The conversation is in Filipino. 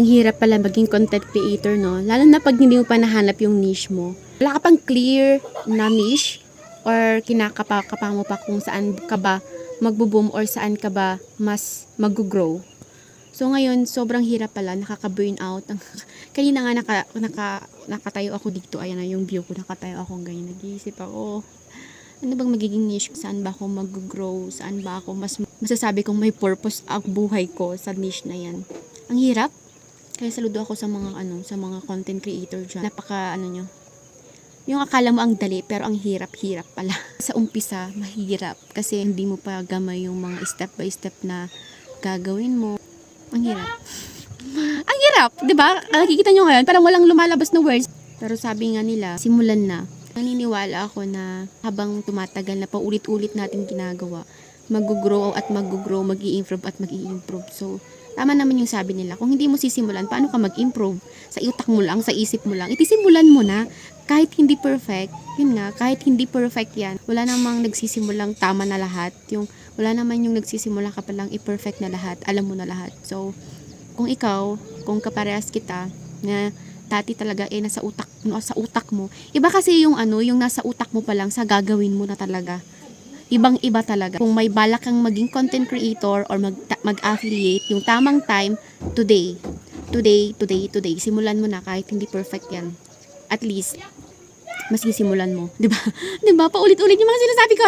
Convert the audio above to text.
Ang hirap pala maging content creator, no? Lalo na pag hindi mo pa nahanap yung niche mo. Wala ka pang clear na niche or kinakapa mo pa kung saan ka ba magbo-boom or saan ka ba mas mag-grow. So ngayon, sobrang hirap pala, nakaka-burn out. Kanina nga nakatayo ako dito, ayan na yung view ko, nakatayo ako ganyan. Nag-iisip ako, ano bang magiging niche? Saan ba ako mag-grow? Saan ba ako masasabi kong may purpose ang buhay ko sa niche na yan? Ang hirap. Kaya saludo ako sa mga sa mga content creator dyan. Napaka nyo. Yung akala mo ang dali pero ang hirap-hirap pala. Sa umpisa, mahirap kasi hindi mo pa gamay yung mga step by step na gagawin mo. Ang hirap. Ang hirap, 'di ba? Nakikita nyo ngayon, parang walang lumalabas na words. Pero sabi nga nila, simulan na. Naniniwala ako na habang tumatagal na paulit-ulit natin ginagawa, mag-grow at mag-grow, mag-i-improve at mag-i-improve. So, tama naman yung sabi nila. Kung hindi mo sisimulan, paano ka mag-improve? Sa utak mo lang, sa isip mo lang. Itisimulan mo na. Kahit hindi perfect, yun nga, kahit hindi perfect yan, wala namang nagsisimulang tama na lahat. Wala naman yung nagsisimula ka palang i-perfect na lahat. Alam mo na lahat. So, kung kaparehas kita, na dati talaga nasa utak mo. Iba kasi yung nasa utak mo pa lang sa gagawin mo na talaga. Ibang-iba talaga. Kung may balak kang maging content creator or mag-affiliate, yung tamang time, today. Simulan mo na kahit hindi perfect yan. At least, mas sisimulan mo. Diba? Diba? Paulit-ulit yung mga sinasabi ko.